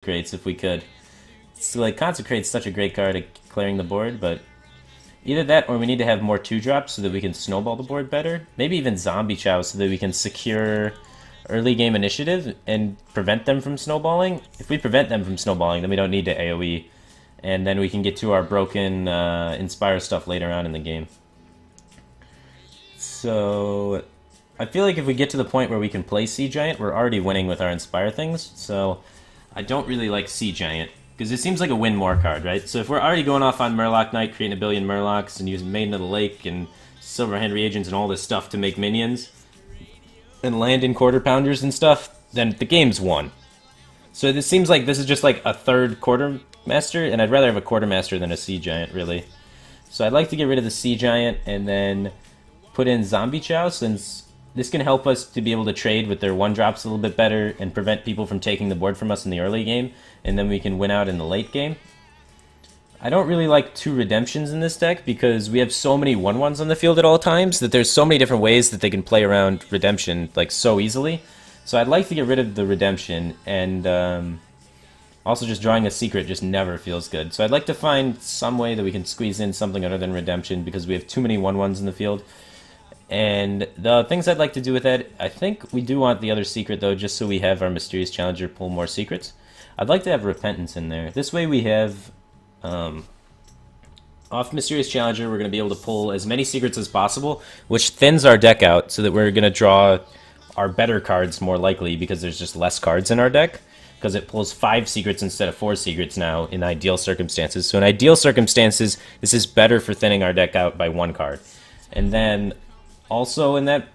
Consecrates if we could. So, like, Consecrate's such a great card at clearing the board, but either that or we need to have more 2-drops so that we can snowball the board better. Maybe even Zombie Chow so that we can secure early game initiative and prevent them from snowballing. If we prevent them from snowballing, then we don't need to AoE. And then we can get to our broken Inspire stuff later on in the game. So I feel like if we get to the point where we can play Sea Giant, we're already winning with our Inspire things. So I don't really like Sea Giant, because it seems like a win more card, right? So if we're already going off on Murloc Knight, creating a billion Murlocs, and using Maiden of the Lake and Silverhand Reagents and all this stuff to make minions, and land in Quarter Pounders and stuff, then the game's won. So it seems like this is just like a third Quartermaster, and I'd rather have a Quartermaster than a Sea Giant, really. So I'd like to get rid of the Sea Giant and then put in Zombie Chow, since this can help us to be able to trade with their 1-drops a little bit better and prevent people from taking the board from us in the early game, and then we can win out in the late game. I don't really like 2 Redemptions in this deck because we have so many 1/1s on the field at all times that there's so many different ways that they can play around Redemption like so easily. So I'd like to get rid of the Redemption, and also just drawing a secret just never feels good. So I'd like to find some way that we can squeeze in something other than Redemption because we have too many 1/1s in the field. And the things I'd like to do with that, I think we do want the other secret though, just so we have our Mysterious Challenger pull more secrets. I'd like to have Repentance in there. This way we have, off Mysterious Challenger, we're going to be able to pull as many secrets as possible, which thins our deck out so that we're going to draw our better cards more likely because there's just less cards in our deck. Because it pulls 5 secrets instead of 4 secrets now in ideal circumstances. So in ideal circumstances, this is better for thinning our deck out by 1 card. And then also in that,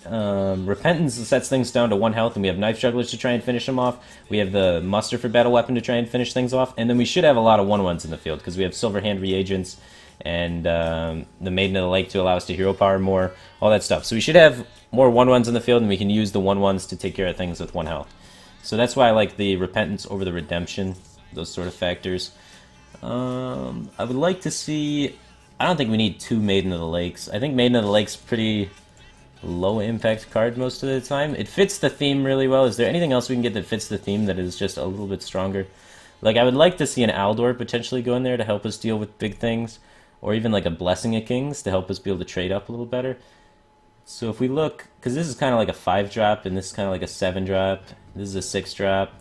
Repentance sets things down to 1 health, and we have Knife Jugglers to try and finish them off. We have the Muster for Battle Weapon to try and finish things off, and then we should have a lot of 1/1s in the field because we have Silverhand Reagents and the Maiden of the Lake to allow us to hero power more, all that stuff. So we should have more 1/1s in the field, and we can use the 1/1s to take care of things with 1 health. So that's why I like the Repentance over the Redemption, those sort of factors. I would like to see... I don't think we need 2 Maiden of the Lakes. I think Maiden of the Lake's pretty low impact card most of the time. It fits the theme really well. Is there anything else we can get that fits the theme that is just a little bit stronger? Like, I would like to see an Aldor potentially go in there to help us deal with big things, or even like a Blessing of Kings to help us be able to trade up a little better. So if we look, because this is kind of like a 5-drop, and this is kind of like a 7-drop, this is a 6-drop.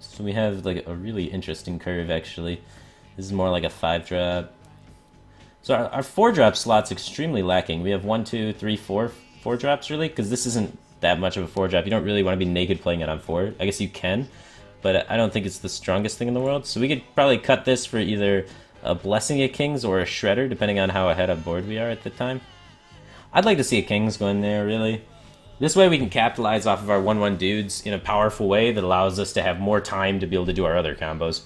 So we have like a really interesting curve, actually. This is more like a 5-drop. So our 4-drop slot's extremely lacking. We have 1, 2, 3, 4 4-drops, really, because this isn't that much of a 4-drop. You don't really want to be naked playing it on 4. I guess you can, but I don't think it's the strongest thing in the world. So we could probably cut this for either a Blessing of Kings or a Shredder, depending on how ahead of board we are at the time. I'd like to see a Kings go in there, really. This way we can capitalize off of our 1/1 dudes in a powerful way that allows us to have more time to be able to do our other combos.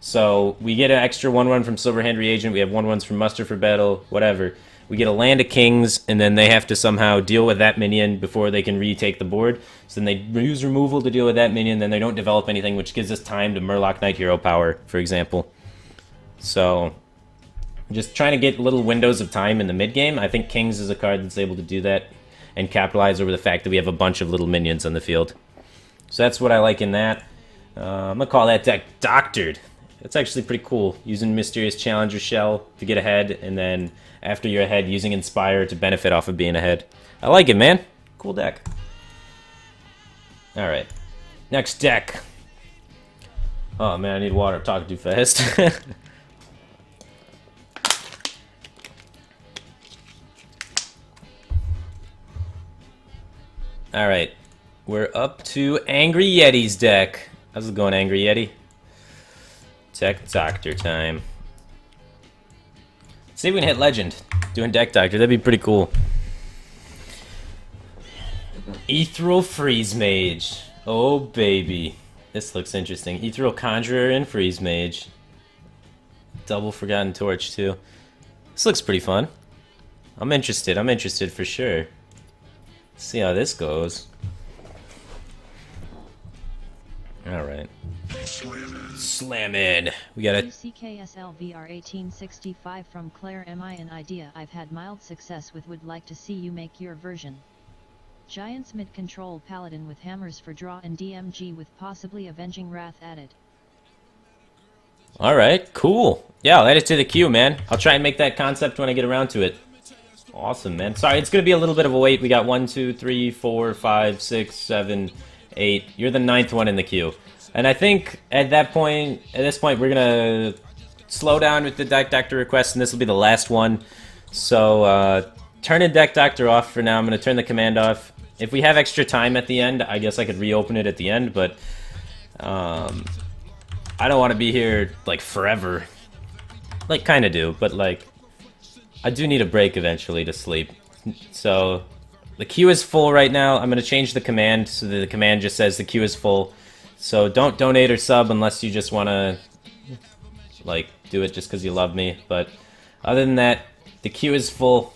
So we get an extra 1/1 from Silverhand Reagent, we have 1/1s from Muster for Battle, whatever. We get a land of Kings, and then they have to somehow deal with that minion before they can retake the board. So then they use removal to deal with that minion, then they don't develop anything, which gives us time to Murloc Knight hero power, for example. So just trying to get little windows of time in the mid-game. I think Kings is a card that's able to do that and capitalize over the fact that we have a bunch of little minions on the field. So that's what I like in that. I'm going to call that deck Doctored. That's actually pretty cool, using Mysterious Challenger Shell to get ahead, and then after you're ahead, using Inspire to benefit off of being ahead. I like it, man. Cool deck. Alright. Next deck. Oh, man, I need water. I'm talking too fast. Alright. We're up to Angry Yeti's deck. How's it going, Angry Yeti? Deck Doctor time. See if we can hit Legend. Doing Deck Doctor, that'd be pretty cool. Ethereal Freeze Mage. Oh, baby. This looks interesting. Ethereal Conjurer and Freeze Mage. Double Forgotten Torch, too. This looks pretty fun. I'm interested for sure. Let's see how this goes. Alright. Slammin'. We got a CKSLVR 1865 from Claire. Am I an idea I've had mild success with? Would like to see you make your version. Giants mid-control Paladin with hammers for draw and DMG with possibly Avenging Wrath added. Alright, cool. Yeah, I'll add it to the queue, man. I'll try and make that concept when I get around to it. Awesome, man. Sorry, it's going to be a little bit of a wait. We got 1, 2, 3, 4, 5, 6, 7, 8. You're the 9th one in the queue. And I think at this point, we're going to slow down with the Deck Doctor request, and this will be the last one. So, turning Deck Doctor off for now. I'm going to turn the command off. If we have extra time at the end, I guess I could reopen it at the end, but I don't want to be here, like, forever. Like, kind of do, but, like, I do need a break eventually to sleep. So, the queue is full right now. I'm going to change the command so that the command just says the queue is full. So, don't donate or sub unless you just want to, like, do it just because you love me. But, other than that, the queue is full.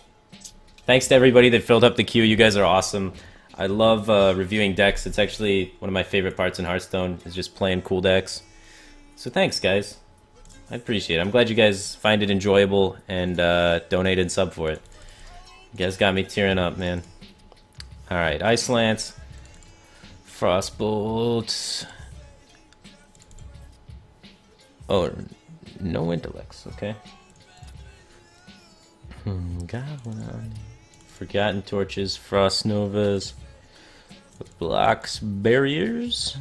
Thanks to everybody that filled up the queue. You guys are awesome. I love reviewing decks. It's actually one of my favorite parts in Hearthstone, is just playing cool decks. So thanks, guys. I appreciate it. I'm glad you guys find it enjoyable and donate and sub for it. You guys got me tearing up, man. Alright, Ice Lance. Frostbolt. Oh, no intellects, okay. Forgotten Torches, Frost Novas. Blocks Barriers.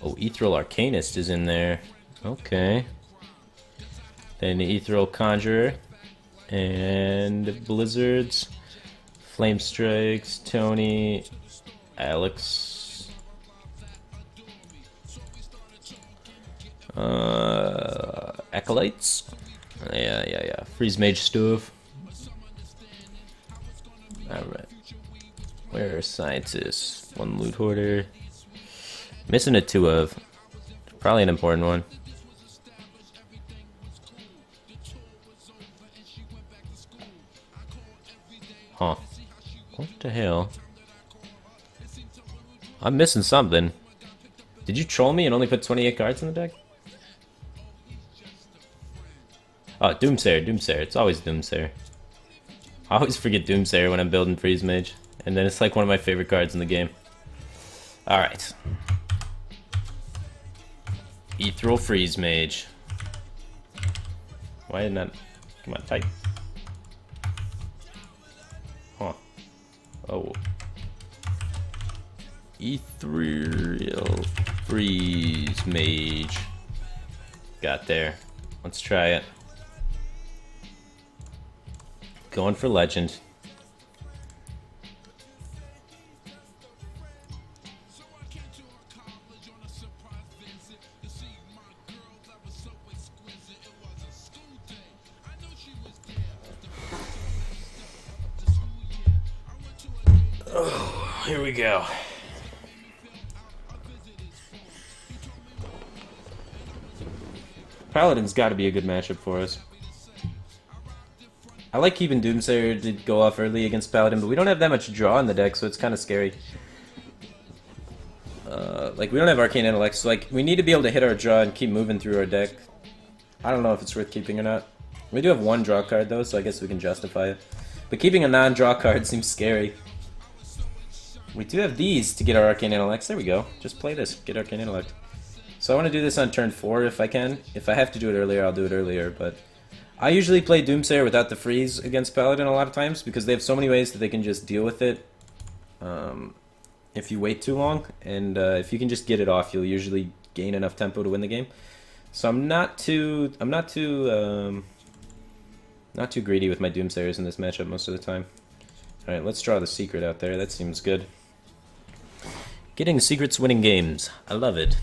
Oh, Ethereal Arcanist is in there. Okay. Then the Ethereal Conjurer. And Blizzards. Flame Strikes. Tony. Alex. Acolytes. Yeah. Freeze Mage stuff. Alright. Where are Scientists? One Loot Hoarder. Missing a 2 of. Probably an important one. Huh. What the hell? I'm missing something. Did you troll me and only put 28 cards in the deck? Oh, Doomsayer. It's always Doomsayer. I always forget Doomsayer when I'm building Freeze Mage. And then it's like one of my favorite cards in the game. Alright. Ethereal Freeze Mage. Why didn't that... Come on, type. Huh. Oh. Ethereal Freeze Mage. Got there. Let's try it. Going for Legend. Oh, here we go. Paladin's got to be a good matchup for us. I like keeping Doomsayer to go off early against Paladin, but we don't have that much draw in the deck, so it's kind of scary. Like, we don't have Arcane Intellect, so, like, we need to be able to hit our draw and keep moving through our deck. I don't know if it's worth keeping or not. We do have one draw card, though, so I guess we can justify it. But keeping a non-draw card seems scary. We do have these to get our Arcane Intellects. There we go. Just play this. Get Arcane Intellect. So I want to do this on turn 4 if I can. If I have to do it earlier, I'll do it earlier, but... I usually play Doomsayer without the freeze against Paladin a lot of times because they have so many ways that they can just deal with it if you wait too long, and if you can just get it off, you'll usually gain enough tempo to win the game. So I'm not too greedy with my Doomsayers in this matchup most of the time. All right, let's draw the secret out there. That seems good. Getting secrets, winning games. I love it.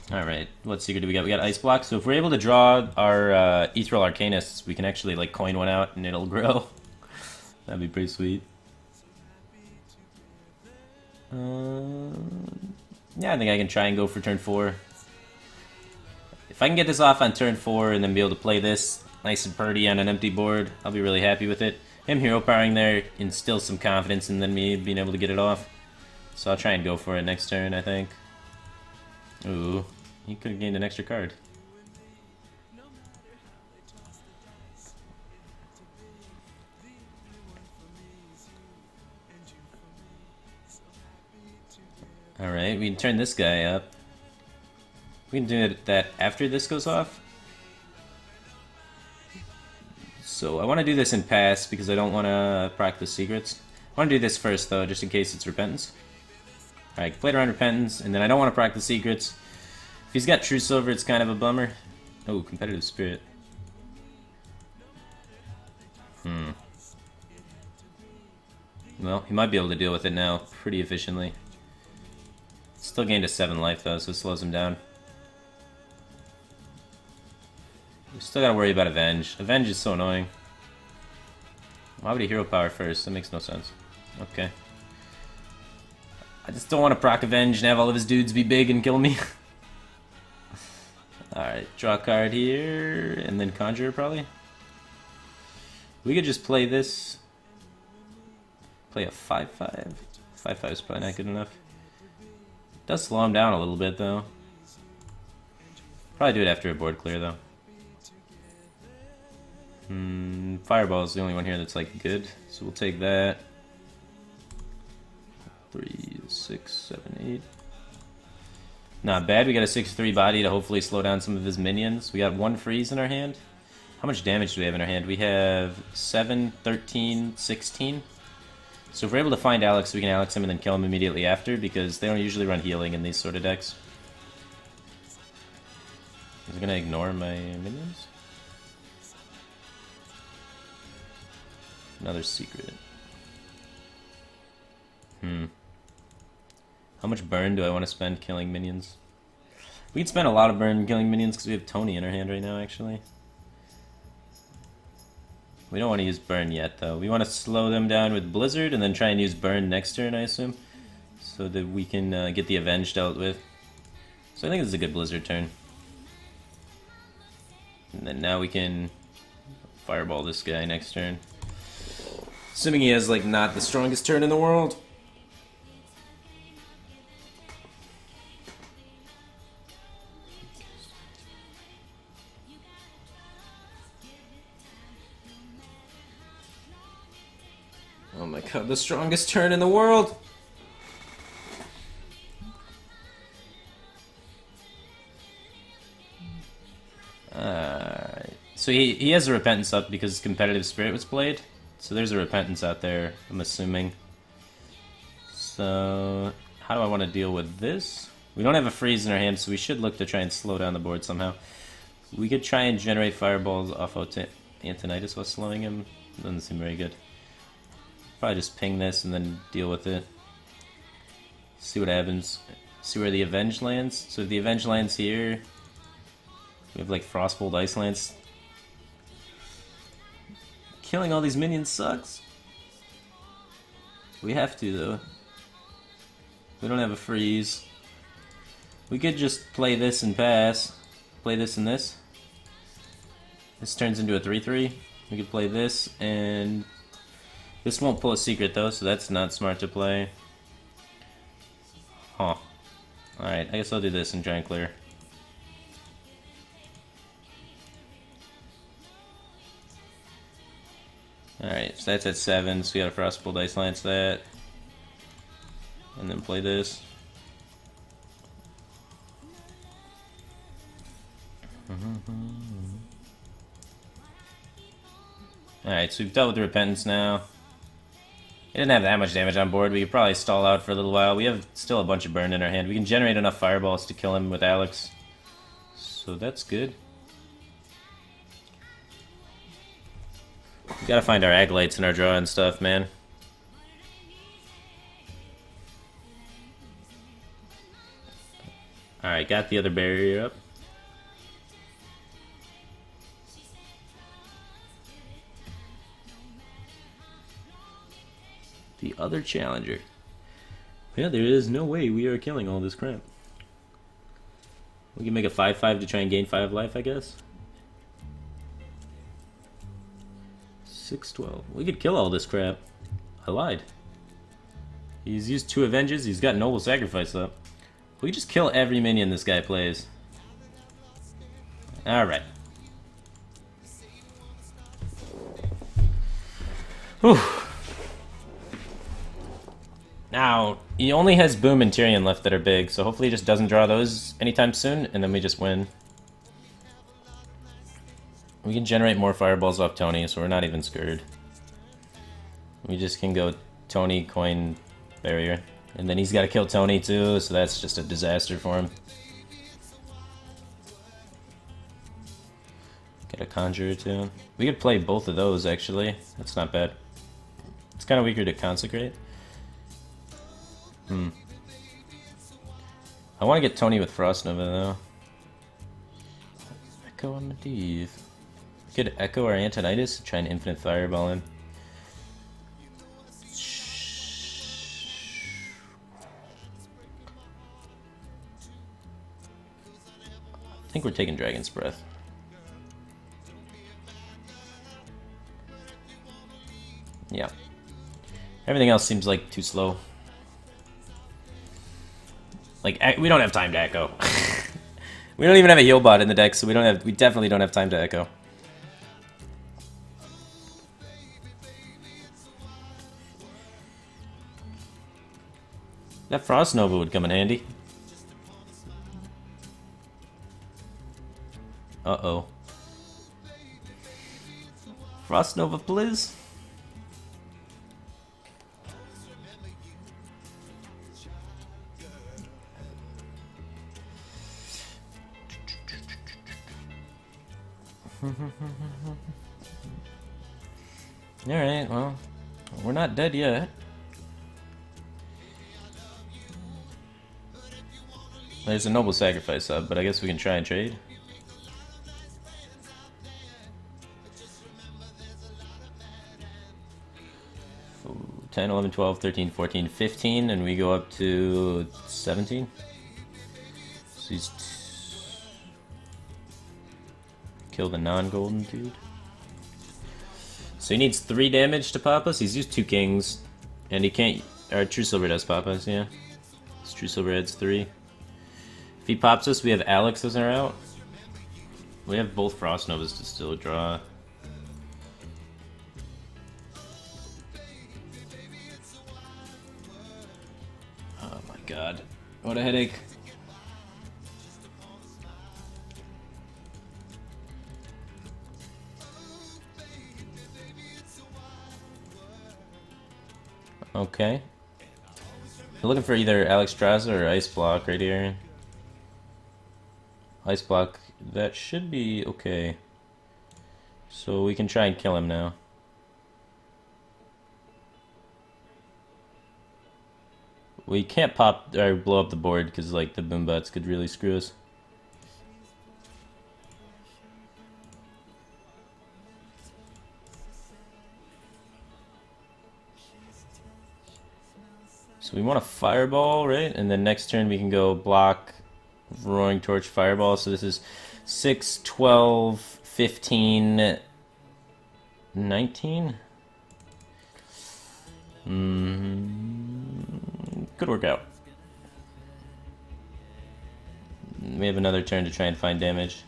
Alright, what secret do we got? We got Ice Block, so if we're able to draw our Ethereal Arcanists, we can actually like coin one out and it'll grow. That'd be pretty sweet. Yeah, I think I can try and go for turn 4. If I can get this off on turn 4 and then be able to play this nice and purty on an empty board, I'll be really happy with it. Him hero powering there instills some confidence in then me being able to get it off. So I'll try and go for it next turn, I think. Ooh, He could have gained an extra card. Alright, we can turn this guy up. We can do that after this goes off. So I want to do this in pass because I don't want to practice secrets. I want to do this first though, just in case it's repentance. Alright, played around repentance, and then I don't want to practice secrets. If he's got true silver, it's kind of a bummer. Oh, competitive spirit. Well, he might be able to deal with it now pretty efficiently. Still gained a 7 life though, so it slows him down. We still gotta worry about Avenge. Avenge is so annoying. Why would he hero power first? That makes no sense. Okay. I just don't want to proc Avenge and have all of his dudes be big and kill me. Alright, draw a card here, and then Conjure probably. We could just play this. Play a 5/5. 5/5 is probably not good enough. Does slow him down a little bit though. Probably do it after a board clear though. Fireball is the only one here that's like good, so we'll take that. 3, 6, 7, 8. Not bad. We got a 6/3 body to hopefully slow down some of his minions. We got 1 freeze in our hand. How much damage do we have in our hand? We have 7, 13, 16. So if we're able to find Alex, we can Alex him and then kill him immediately after, because they don't usually run healing in these sort of decks. Is he gonna ignore my minions? Another secret. How much burn do I want to spend killing minions? We can spend a lot of burn killing minions because we have Tony in our hand right now, actually. We don't want to use burn yet, though. We want to slow them down with Blizzard and then try and use burn next turn, I assume, so that we can get the Avenge dealt with. So I think this is a good Blizzard turn. And then now we can fireball this guy next turn. Assuming he has, like, not the strongest turn in the world. Oh my god, the strongest turn in the world! Alright. So he has a Repentance up because Competitive Spirit was played. So there's a Repentance out there, I'm assuming. So how do I want to deal with this? We don't have a freeze in our hand, so we should look to try and slow down the board somehow. We could try and generate fireballs off Antonitis while slowing him. Doesn't seem very good. Probably just ping this and then deal with it. See what happens. See where the Avenge lands. So if the Avenge lands here, we have like Frostbolt, Ice Lance. Killing all these minions sucks. We have to though. We don't have a freeze. We could just play this and pass. Play this and this. This turns into a 3/3. We could play this and this won't pull a secret though, so that's not smart to play. Huh. Alright, I guess I'll do this and try and clear. Alright, so that's at 7, so we got a Frostbolt Ice Lance that. And then play this. Alright, so we've dealt with the Repentance now. He didn't have that much damage on board. We could probably stall out for a little while. We have still a bunch of burn in our hand. We can generate enough fireballs to kill him with Alex. So that's good. We gotta find our Agalites in our draw and stuff, man. Alright, got the other barrier up. The other challenger. Yeah, there is no way we are killing all this crap. We can make a 5/5 to try and gain 5 life, I guess. 6/12. We could kill all this crap. I lied. He's used 2 Avenges. He's got Noble Sacrifice up. We just kill every minion this guy plays. Alright. Whew. Now, he only has Boom and Tyrion left that are big, so hopefully he just doesn't draw those anytime soon, and then we just win. We can generate more fireballs off Tony, so we're not even screwed. We just can go Tony, coin, barrier. And then he's got to kill Tony too, so that's just a disaster for him. Get a conjure too. We could play both of those actually. That's not bad. It's kind of weaker to consecrate. I want to get Tony with Frost Nova though. Echo on Medivh. We could Echo our Antonidas, try an infinite fireball in. I think we're taking Dragon's Breath. Yeah. Everything else seems like too slow. Like, we don't have time to Echo. We don't even have a heal bot in the deck, so we definitely don't have time to Echo. That Frost Nova would come in handy. Uh-oh. Frost Nova, please. Alright, well, we're not dead yet. There's a noble sacrifice up, but I guess we can try and trade. So 10, 11, 12, 13, 14, 15, and we go up to 17. So he's kill the non-golden dude. So he needs 3 damage to pop us. He's used 2 kings, and he can't. Or True Silver does pop us, yeah. His True Silver adds 3. If he pops us, we have Alex as our out. We have both Frost Novas to still draw. Oh my god. What a headache. Okay. We're looking for either Alexstrasza or Ice Block right here. Ice Block, that should be okay. So we can try and kill him now. We can't pop or blow up the board because like the boom bots could really screw us. So we want a fireball, right? And then next turn we can go block, roaring torch, fireball. So this is 6, 12, 15, 19. Could work out. We have another turn to try and find damage.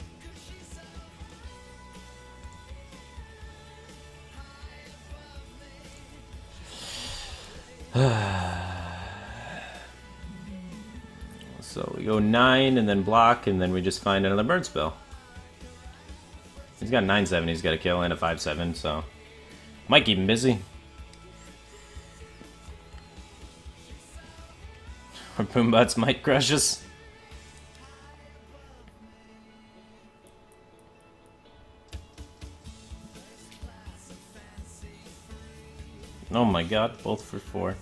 So we go 9 and then block, and then we just find another bird spell. He's got a 9/7 he's got to kill and a 5/7, so might keep him busy. Our boombots might crush us. Oh my god, both for 4.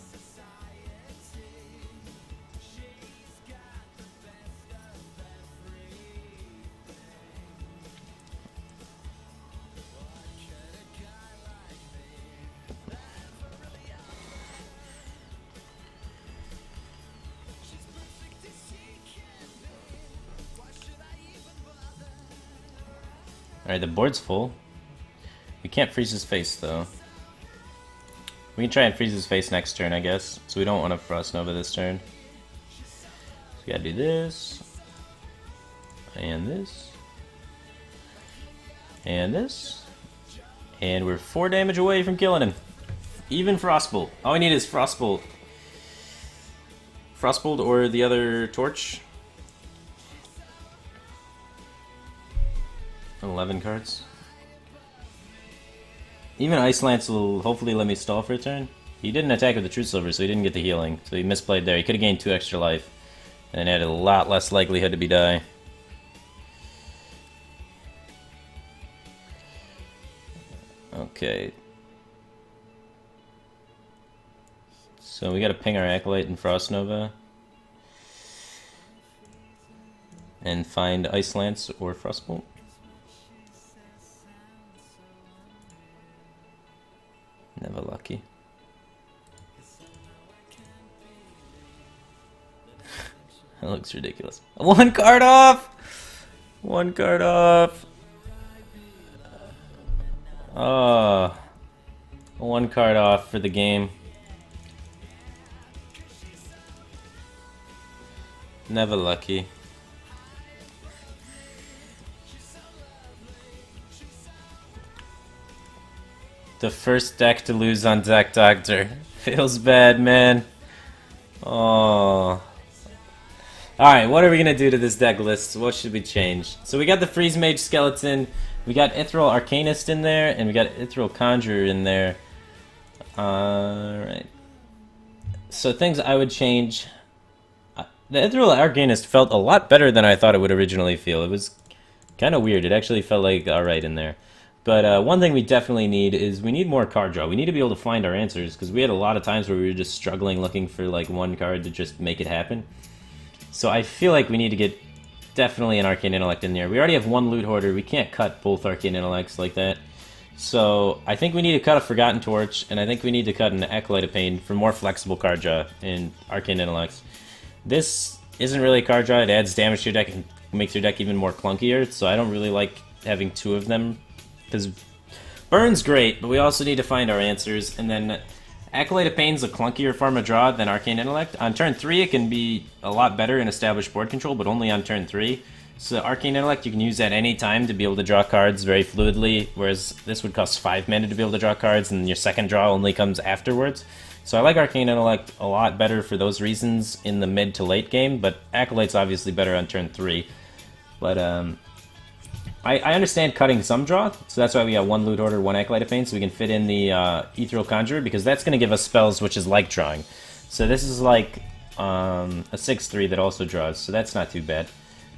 Alright, the board's full. We can't freeze his face, though. We can try and freeze his face next turn, I guess. So we don't want to Frost Nova this turn. So we gotta do this. And this. And this. And we're 4 damage away from killing him. Even Frostbolt. All we need is Frostbolt. Frostbolt or the other torch. 11 cards. Even Ice Lance will hopefully let me stall for a turn. He didn't attack with the True Silver, so he didn't get the healing. So he misplayed there. He could have gained 2 extra life. And had a lot less likelihood to be die. Okay. So we gotta ping our Acolyte and Frost Nova. And find Ice Lance or Frostbolt. Never lucky. That looks ridiculous. 1 card off! 1 card off! 1 card off for the game. Never lucky. The first deck to lose on Deck Doctor. Feels bad, man. Oh. Alright, what are we gonna do to this deck list? What should we change? So we got the Freeze Mage Skeleton, we got Ethereal Arcanist in there, and we got Ethereal Conjurer in there. Alright. So things I would change. The Ethereal Arcanist felt a lot better than I thought it would originally feel. It was kind of weird. It actually felt like alright in there. But one thing we definitely need is we need more card draw. We need to be able to find our answers, because we had a lot of times where we were just struggling looking for like 1 card to just make it happen. So I feel like we need to get definitely an Arcane Intellect in there. We already have 1 Loot Hoarder. We can't cut both Arcane Intellects like that. So I think we need to cut a Forgotten Torch, and I think we need to cut an Acolyte of Pain for more flexible card draw in Arcane Intellects. This isn't really a card draw. It adds damage to your deck and makes your deck even more clunkier, so I don't really like having 2 of them. Because Burn's great, but we also need to find our answers. And then Acolyte of Pain's a clunkier form of draw than Arcane Intellect. On turn 3, it can be a lot better in established board control, but only on turn 3. So Arcane Intellect, you can use at any time to be able to draw cards very fluidly, whereas this would cost 5 mana to be able to draw cards, and your second draw only comes afterwards. So I like Arcane Intellect a lot better for those reasons in the mid to late game, but Acolyte's obviously better on turn 3. But, I understand cutting some draw, so that's why we got 1 Loot Hoarder, 1 Acolyte of Pain, so we can fit in the Ethereal Conjurer, because that's going to give us spells which is like drawing. So this is like a 6/3 that also draws, so that's not too bad.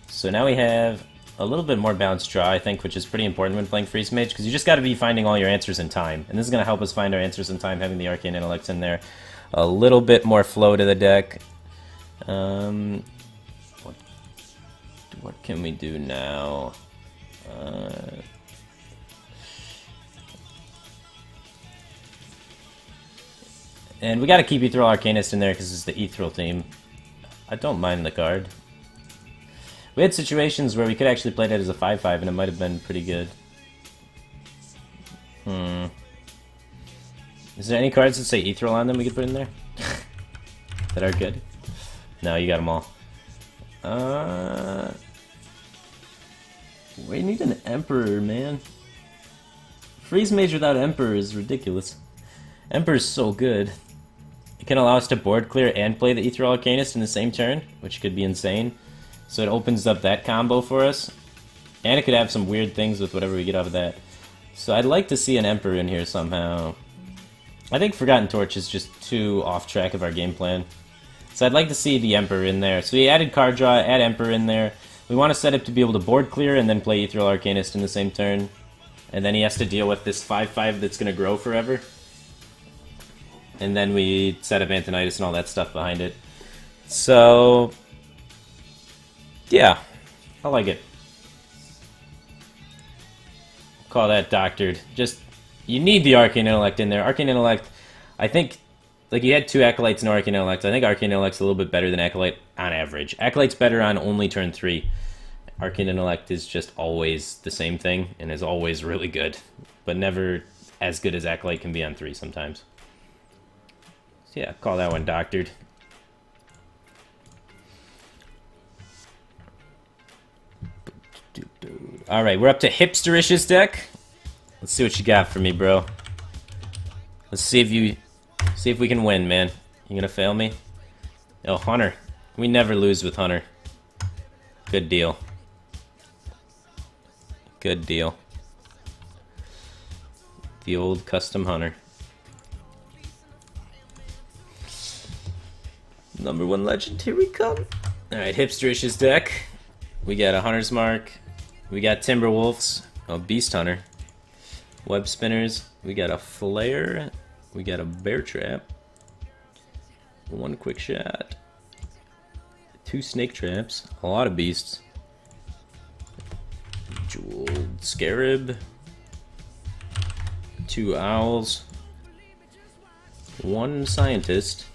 So now we have a little bit more balanced draw, I think, which is pretty important when playing Freeze Mage, because you just got to be finding all your answers in time. And this is going to help us find our answers in time, having the Arcane Intellects in there. A little bit more flow to the deck. What can we do now? And we gotta keep Ethereal Arcanist in there because it's the Ethereal team. I don't mind the card. We had situations where we could actually play that as a 5/5 and it might have been pretty good. Is there any cards that say Ethereal on them we could put in there? That are good? No, you got them all. We need an Emperor, man. Freeze Mage without Emperor is ridiculous. Emperor's so good. It can allow us to board clear and play the Ethereal Arcanist in the same turn, which could be insane. So it opens up that combo for us. And it could have some weird things with whatever we get out of that. So I'd like to see an Emperor in here somehow. I think Forgotten Torch is just too off track of our game plan. So I'd like to see the Emperor in there. So we added card draw, add Emperor in there. We want to set up to be able to board clear and then play Ethereal Arcanist in the same turn. And then he has to deal with this 5/5 that's going to grow forever. And then we set up Antonitis and all that stuff behind it. So, yeah, I like it. Call that doctored. Just, you need the Arcane Intellect in there. Arcane Intellect, I think, like you had 2 Acolytes and Arcane Intellect. I think Arcane Intellect's a little bit better than Acolyte on average. Acolyte's better on only turn 3. Arcane Intellect is just always the same thing and is always really good, but never as good as Acolyte can be on 3 sometimes. So yeah, call that one doctored. Alright, we're up to Hipsterish's deck. Let's see what you got for me, bro. Let's see if we can win, man. You gonna fail me? Oh, Hunter. We never lose with Hunter. Good deal. Good deal. The old custom Hunter. Number 1 legend, here we come. Alright, Hipsterish's deck. We got a Hunter's Mark. We got Timberwolves. Oh, Beast Hunter. Web Spinners. We got a Flare. We got a Bear Trap. 1 Quick Shot. 2 Snake Traps. A lot of Beasts. Jeweled Scarab. 2 Owls. 1 Scientist.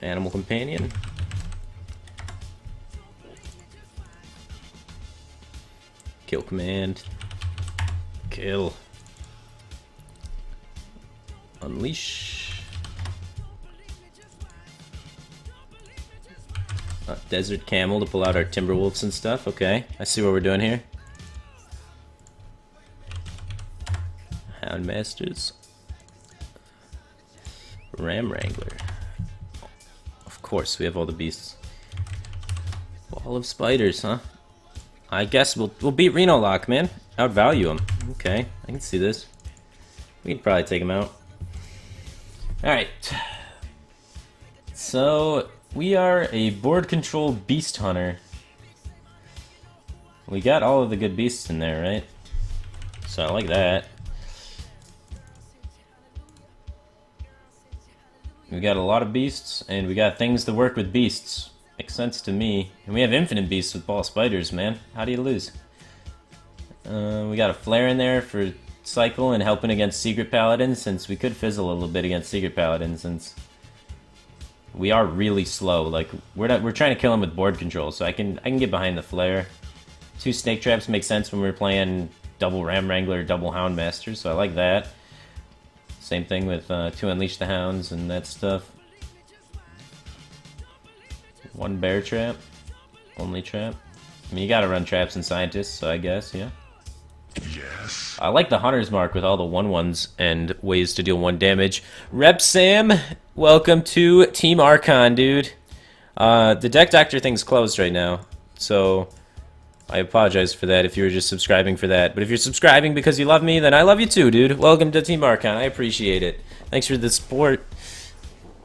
Animal Companion. Kill Command. Kill. Unleash. Desert Camel to pull out our Timberwolves and stuff. Okay, I see what we're doing here. Hound Masters. Ram Wrangler. Of course, we have all the beasts. Wall of Spiders, huh? I guess we'll beat Reno Lock, man. Outvalue him. Okay, I can see this. We can probably take him out. Alright. So, we are a board control beast hunter. We got all of the good beasts in there, right? So I like that. We got a lot of beasts, and we got things to work with beasts. Makes sense to me. And we have infinite beasts with ball spiders, man. How do you lose? We got a flare in there for cycle and helping against secret paladins, since we could fizzle a little bit against secret paladins, since we are really slow. Like we're trying to kill him with board control, so I can get behind the flare. 2 snake traps make sense when we're playing double Ram Wrangler, double Hound Master, so I like that. Same thing with 2 Unleash the Hounds and that stuff. 1 bear trap. Only trap. I mean, you gotta run traps and scientists, so I guess, yeah. Yes. I like the Hunter's Mark with all the 1/1s and ways to deal 1 damage. Rep Sam, welcome to Team Archon, dude. The Deck Doctor thing's closed right now, so I apologize for that if you were just subscribing for that. But if you're subscribing because you love me, then I love you too, dude. Welcome to Team Archon. I appreciate it. Thanks for the support.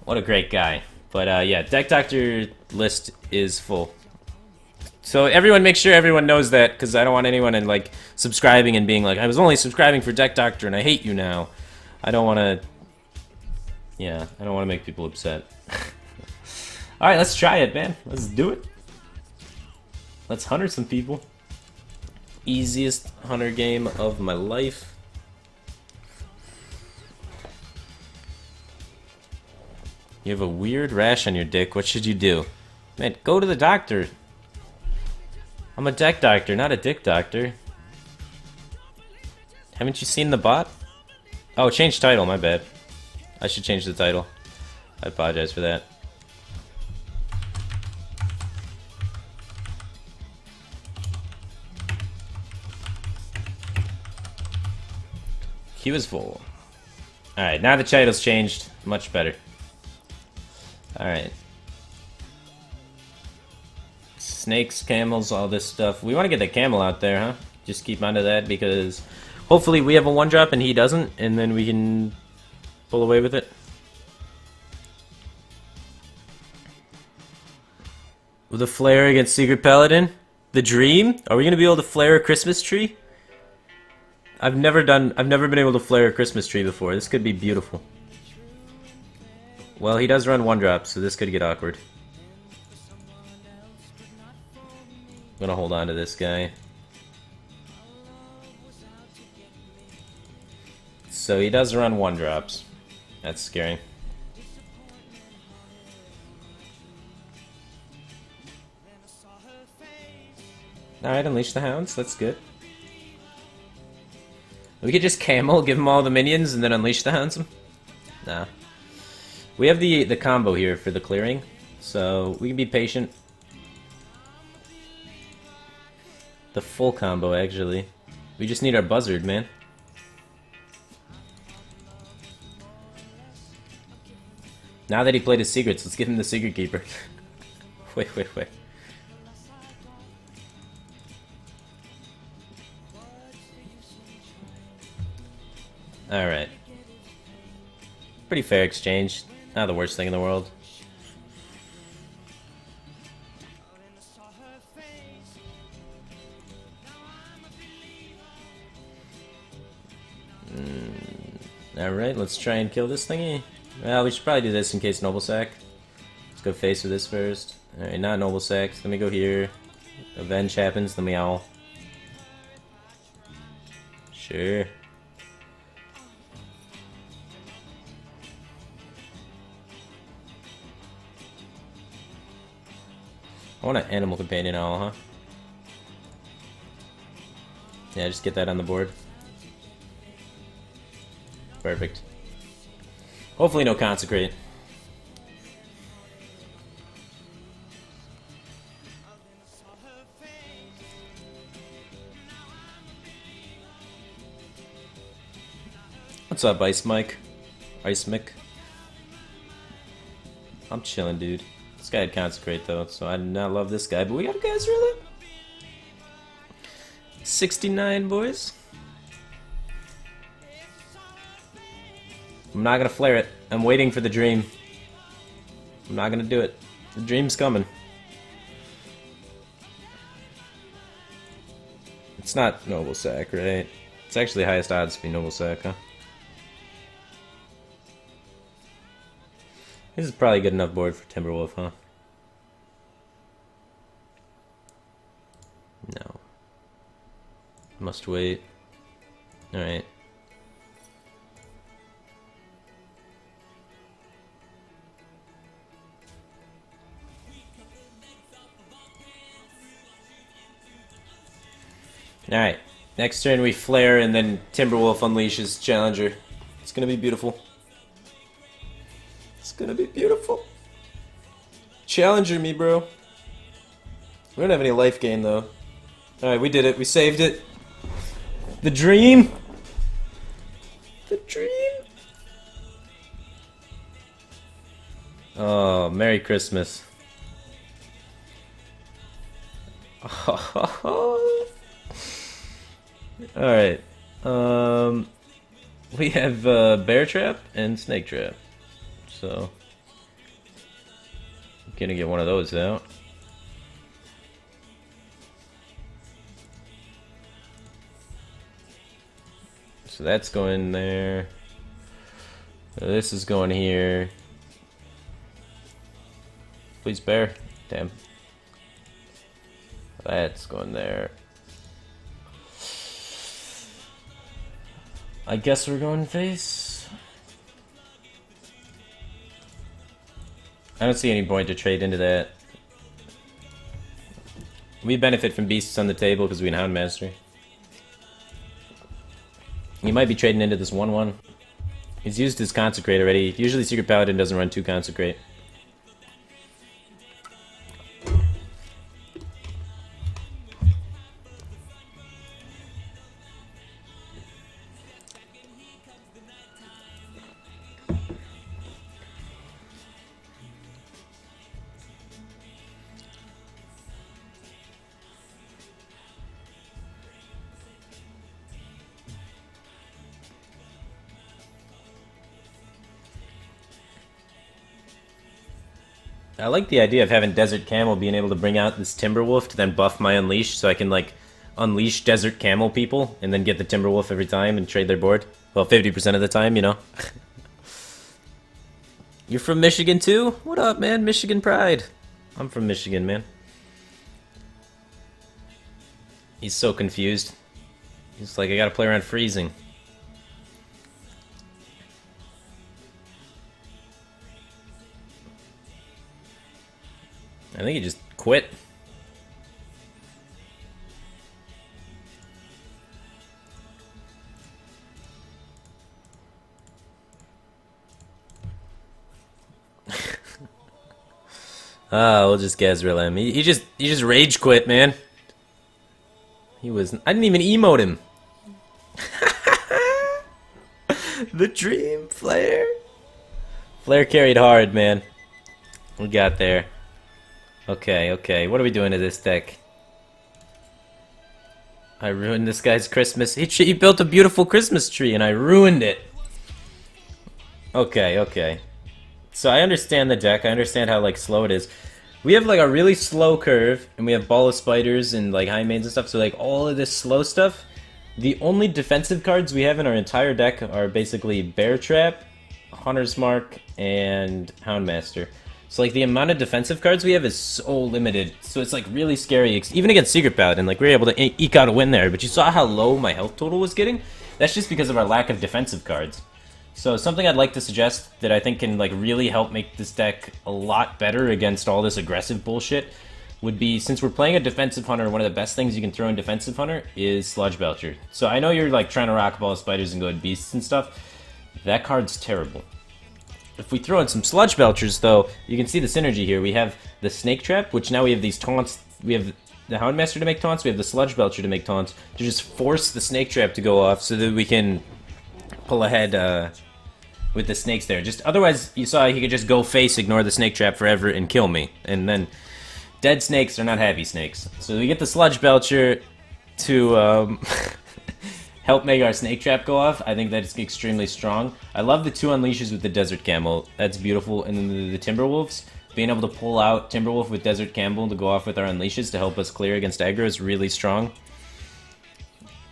What a great guy. But yeah, Deck Doctor list is full. So everyone, make sure everyone knows that, because I don't want anyone in like subscribing and being like, I was only subscribing for Deck Doctor and I hate you now. I don't want to. Yeah, I don't want to make people upset. All right, let's try it, man. Let's do it. Let's hunter some people. Easiest hunter game of my life. You have a weird rash on your dick. What should you do? Man, go to the doctor. I'm a deck doctor, not a dick doctor. Haven't you seen the bot? Oh, change title, my bad. I should change the title. I apologize for that. Queue is full. Alright, now the title's changed. Much better. Alright. Snakes, camels, all this stuff. We want to get the camel out there, huh? Just keep onto that, because hopefully we have a 1-drop and he doesn't, and then we can pull away with it. With a flare against Secret Paladin? The dream? Are we going to be able to flare a Christmas tree? I've never been able to flare a Christmas tree before. This could be beautiful. Well, he does run 1-drop, so this could get awkward. I'm gonna hold on to this guy. So he does run 1-drops. That's scary. Alright, Unleash the Hounds. That's good. We could just camel, give him all the minions, and then Unleash the Hounds him? Nah. We have the combo here for the clearing, so we can be patient. The full combo, actually. We just need our buzzard, man. Now that he played his secrets, let's give him the secret keeper. Wait. Alright. Pretty fair exchange. Not the worst thing in the world. Alright, let's try and kill this thingy. Well, we should probably do this in case Noble Sack. Let's go face with this first. Alright, not Noble Sack. Let me go here. Avenge happens, then we owl. Sure. I want an Animal Companion owl, huh? Yeah, just get that on the board. Perfect. Hopefully no Consecrate. What's up, Ice Mike? Ice Mick? I'm chilling, dude. This guy had Consecrate, though, so I did not love this guy, but we got a guy's really 69, boys. I'm not gonna flare it. I'm waiting for the dream. I'm not gonna do it. The dream's coming. It's not Noble Sack, right? It's actually highest odds to be Noble Sack, huh? This is probably a good enough board for Timberwolf, huh? No. Must wait. Alright. Alright. Next turn we flare and then Timberwolf unleashes Challenger. It's gonna be beautiful. It's gonna be beautiful. Challenger me, bro. We don't have any life gain, though. Alright, we did it. We saved it. The dream. The dream. Oh, Merry Christmas. Alright. We have Bear Trap and Snake Trap. So, I'm gonna get one of those out. So that's going there. This is going here. Please, bear. Damn. That's going there. I guess we're going face. I don't see any point to trade into that. We benefit from beasts on the table because we can Hound Mastery. He might be trading into this 1/1. He's used his Consecrate already. Usually Secret Paladin doesn't run 2 Consecrate. I like the idea of having Desert Camel being able to bring out this Timberwolf to then buff my Unleash, so I can, like, unleash Desert Camel people and then get the Timberwolf every time and trade their board. Well, 50% of the time, you know. You're from Michigan too? What up, man? Michigan pride. I'm from Michigan, man. He's so confused. He's like, I gotta play around freezing. I think he just quit. We'll just Gazriel him. He just rage quit, man. He was... I didn't even emote him. The dream, Flare. Flare carried hard, man. We got there. Okay, okay. What are we doing to this deck? I ruined this guy's Christmas. He built a beautiful Christmas tree, and I ruined it. Okay, okay. So I understand the deck. I understand how, like, slow it is. We have, like, a really slow curve, and we have Ball of Spiders and, like, High Mains and stuff. So, like, all of this slow stuff. The only defensive cards we have in our entire deck are basically Bear Trap, Hunter's Mark, and Houndmaster. So, like, the amount of defensive cards we have is so limited. So it's, like, really scary. Even against Secret Paladin, like, we were able to eke out a win there. But you saw how low my health total was getting? That's just because of our lack of defensive cards. So something I'd like to suggest that I think can, like, really help make this deck a lot better against all this aggressive bullshit would be, since we're playing a defensive hunter, one of the best things you can throw in defensive hunter is Sludge Belcher. So I know you're, like, trying to rock Ball of Spiders and go to Beasts and stuff. That card's terrible. If we throw in some Sludge Belchers, though, you can see the synergy here. We have the Snake Trap, which now we have these taunts. We have the Houndmaster to make taunts, we have the Sludge Belcher to make taunts, to just force the Snake Trap to go off so that we can pull ahead with the snakes there. Just otherwise, you saw he could just go face, ignore the Snake Trap forever, and kill me. And then dead snakes are not happy snakes. So we get the Sludge Belcher to help make our Snake Trap go off. I think that's extremely strong. I love the 2 Unleashes with the Desert Camel. That's beautiful. And then the Timberwolves, being able to pull out Timberwolf with Desert Camel to go off with our Unleashes to help us clear against aggro is really strong.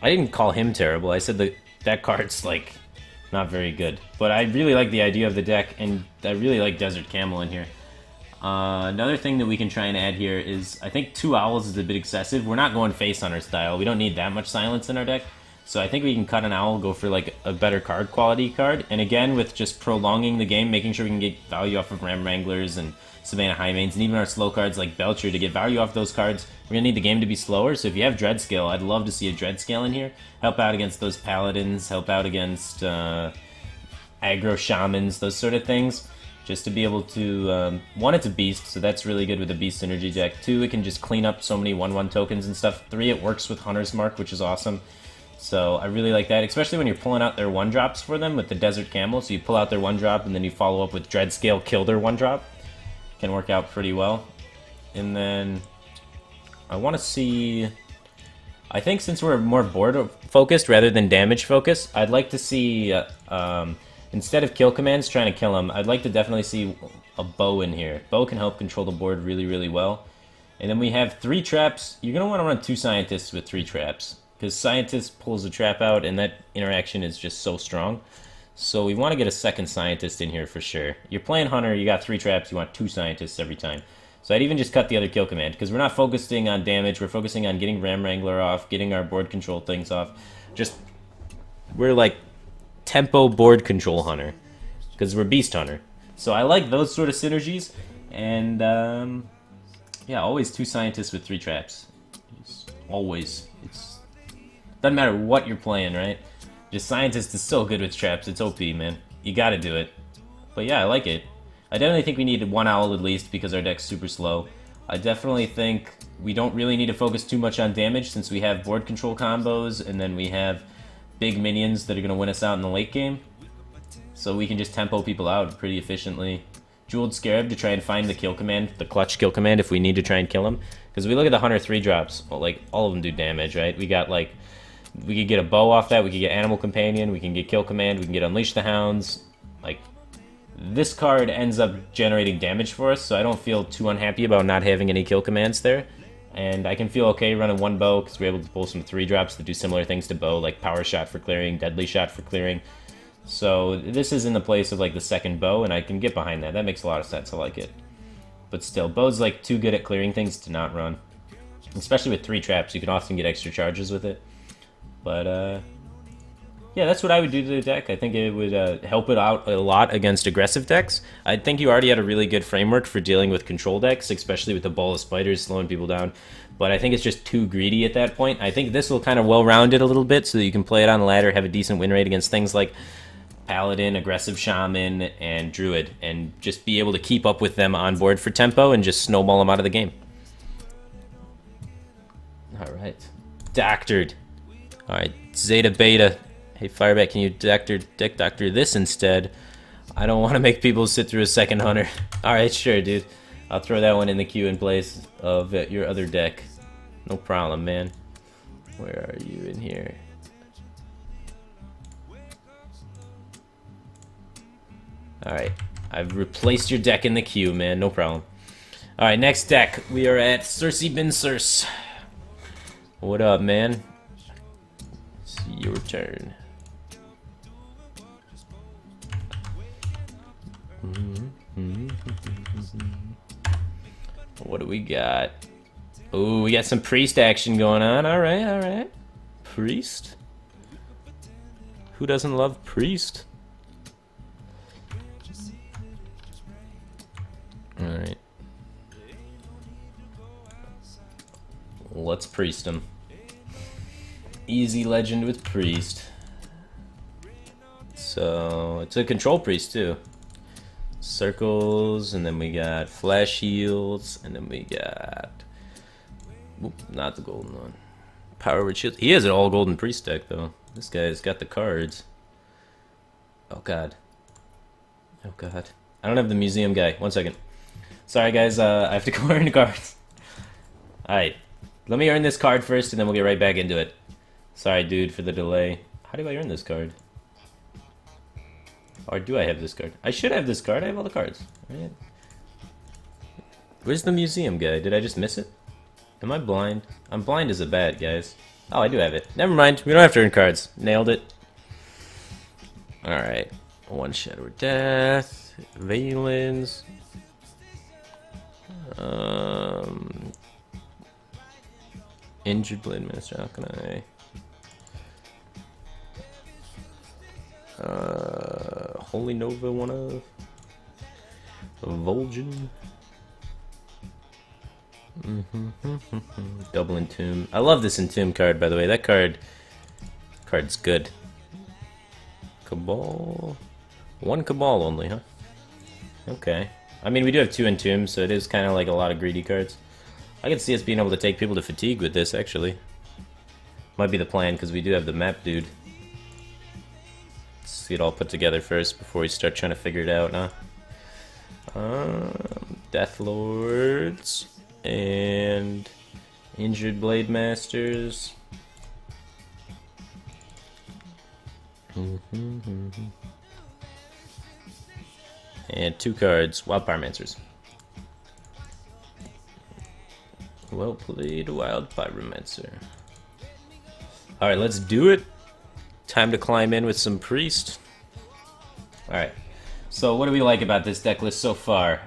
I didn't call him terrible. I said that card's, like, not very good. But I really like the idea of the deck, and I really like Desert Camel in here. Another thing that we can try and add here is, I think 2 Owls is a bit excessive. We're not going Face Hunter style. We don't need that much silence in our deck. So I think we can cut an Owl, go for, like, a better card quality card. And again, with just prolonging the game, making sure we can get value off of Ram Wranglers and Savannah High Mains, and even our slow cards like Belcher. To get value off those cards, we're going to need the game to be slower. So if you have Dread Scale, I'd love to see a Dread Scale in here. Help out against those Paladins, help out against aggro Shamans, those sort of things. Just to be able to, 1, it's a Beast, so that's really good with the Beast Synergy deck. 2, it can just clean up so many 1/1 tokens and stuff. 3, it works with Hunter's Mark, which is awesome. So I really like that, especially when you're pulling out their 1-drops for them with the Desert Camel. So you pull out their 1-drop and then you follow up with Dread Scale, kill their 1-drop. Can work out pretty well. And then I want to see... I think since we're more board focused rather than damage focused, I'd like to see, instead of kill commands trying to kill them, I'd like to definitely see a bow in here. Bow can help control the board really, really well. And then we have 3 traps. You're going to want to run 2 scientists with 3 traps, because scientist pulls the trap out and that interaction is just so strong. So we want to get a second scientist in here for sure. You're playing hunter, you got 3 traps, you want 2 scientists every time. So I'd even just cut the other kill command, because we're not focusing on damage, we're focusing on getting Ram Wrangler off, getting our board control things off. Just, we're like tempo board control hunter, because we're beast hunter. So I like those sort of synergies, and yeah, always 2 scientists with 3 traps. Always. Doesn't matter what you're playing, right? Just scientist is so good with traps, it's OP, man. You gotta do it. But yeah, I like it. I definitely think we need 1 owl at least because our deck's super slow. I definitely think we don't really need to focus too much on damage since we have board control combos and then we have big minions that are going to win us out in the late game. So we can just tempo people out pretty efficiently. Jeweled Scarab to try and find the kill command, the clutch kill command if we need to try and kill him. Because we look at the Hunter 3-drops, well, like, all of them do damage, right? We got, like, we could get a bow off that, we could get Animal Companion, we can get kill command, we can get Unleash the Hounds. Like, this card ends up generating damage for us, so I don't feel too unhappy about not having any kill commands there. And I can feel okay running 1 bow, because we're able to pull some 3-drops that do similar things to bow, like Power Shot for clearing, Deadly Shot for clearing. So this is in the place of, like, the second bow, and I can get behind that. That makes a lot of sense, I like it. But still, bow's, like, too good at clearing things to not run. Especially with 3 traps, you can often get extra charges with it. But, yeah, that's what I would do to the deck. I think it would help it out a lot against aggressive decks. I think you already had a really good framework for dealing with control decks, especially with the Ball of Spiders slowing people down. But I think it's just too greedy at that point. I think this will kind of well-round it a little bit so that you can play it on the ladder, have a decent win rate against things like Paladin, Aggressive Shaman, and Druid, and just be able to keep up with them on board for tempo and just snowball them out of the game. Alright. doctored. Alright, Zeta Beta. Hey, Firebat, can you deck doctor this instead? I don't want to make people sit through a second hunter. Alright, sure, dude. I'll throw that one in the queue in place of your other deck. No problem, man. Where are you in here? Alright, I've replaced your deck in the queue, man. No problem. Alright, next deck. We are at Cersei Bin Circe. What up, man? It's your turn. What do we got? Oh, we got some priest action going on. Alright, alright. Priest? Who doesn't love priest? Alright. Let's priest him. Easy legend with priest. So, it's a control priest too. Circles, and then we got flash shields, and then we got... Oop, not the golden one. Power with shields. He has an all golden priest deck though. This guy's got the cards. Oh god. Oh god. I don't have the museum guy. 1 second. Sorry guys, I have to go earn the cards. Alright. Let me earn this card first and then we'll get right back into it. Sorry dude for the delay. How do I earn this card? Or do I have this card? I should have this card. I have all the cards. Right. Where's the museum guy? Did I just miss it? Am I blind? I'm blind as a bat, guys. Oh, I do have it. Never mind. We don't have to earn cards. Nailed it. Alright. One Shadow of Death. Valens. Injured Blade Master. How can I... Holy Nova, one of Vol'jin. Double Entomb. I love this Entomb card, by the way. That card's good. Cabal. One Cabal only, huh? Okay. I mean, we do have 2 Entombs, so it is kind of like a lot of greedy cards. I can see us being able to take people to fatigue with this, actually. Might be the plan, because we do have the map dude. Let's get it all put together first before we start trying to figure it out, huh? Death Lords and Injured Blade Masters. And 2 cards, Wild Pyromancers. Well played, Wild Pyromancer. Alright, let's do it. Time to climb in with some Priest. Alright, so what do we like about this deck list so far?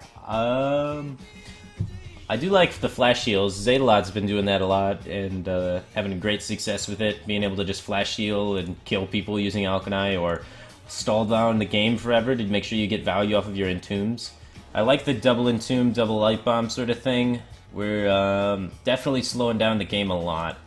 I do like the flash heals. Zetalot's been doing that a lot and having great success with it. Being able to just flash heal and kill people using Alchemy or stall down the game forever to make sure you get value off of your Entombs. I like the double Entomb, double Light Bomb sort of thing. We're definitely slowing down the game a lot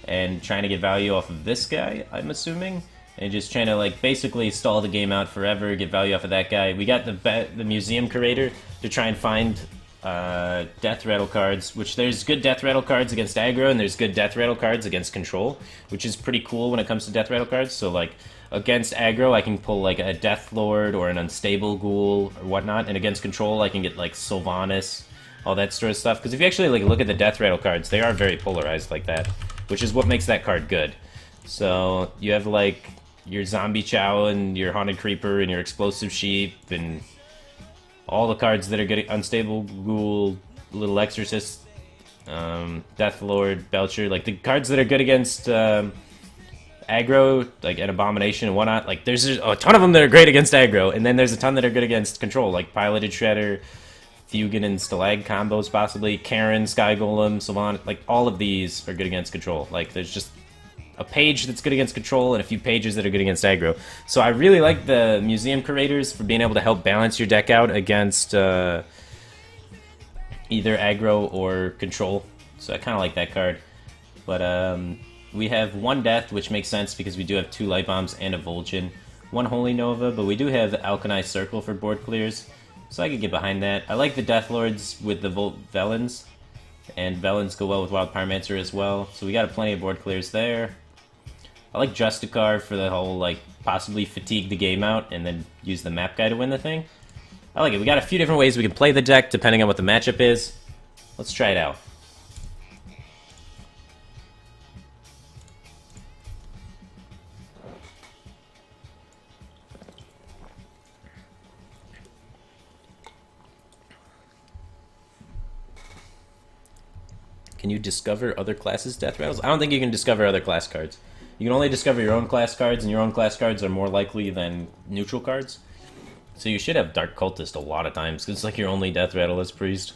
and trying to get value off of this guy, I'm assuming. And just trying to like basically stall the game out forever, get value off of that guy. We got the Museum Curator to try and find Death Rattle cards, which there's good Death Rattle cards against aggro, and there's good Death Rattle cards against control, which is pretty cool when it comes to Death Rattle cards. So like, against aggro, I can pull like a Death Lord or an Unstable Ghoul or whatnot, and against control, I can get like Sylvanas, all that sort of stuff. Because if you actually like look at the Death Rattle cards, they are very polarized like that, which is what makes that card good. So you have like your Zombie Chow and your Haunted Creeper and your Explosive Sheep and all the cards that are good, Unstable Ghoul, Little Exorcist, Death Lord, Belcher, like the cards that are good against aggro, like an Abomination and whatnot. Like there's a ton of them that are great against aggro, and then there's a ton that are good against control, like Piloted Shredder, Fugan and Stalag combos possibly, Karen, Sky Golem, Sylvan, like all of these are good against control. Like there's just a page that's good against control and a few pages that are good against aggro. So I really like the Museum Curators for being able to help balance your deck out against either aggro or control. So I kind of like that card. But we have 1 Death, which makes sense because we do have 2 Light Bombs and a Vol'jin. 1 Holy Nova, but we do have the Alkanized Circle for board clears. So I could get behind that. I like the Death Lords with the Velens. And Velens go well with Wild Pyromancer as well. So we got plenty of board clears there. I like Justicar for the whole, like, possibly fatigue the game out and then use the map guy to win the thing. I like it. We got a few different ways we can play the deck depending on what the matchup is. Let's try it out. Can you discover other classes' death rattles? I don't think you can discover other class cards. You can only discover your own class cards, and your own class cards are more likely than neutral cards. So you should have Dark Cultist a lot of times, because it's like your only death rattle as priest.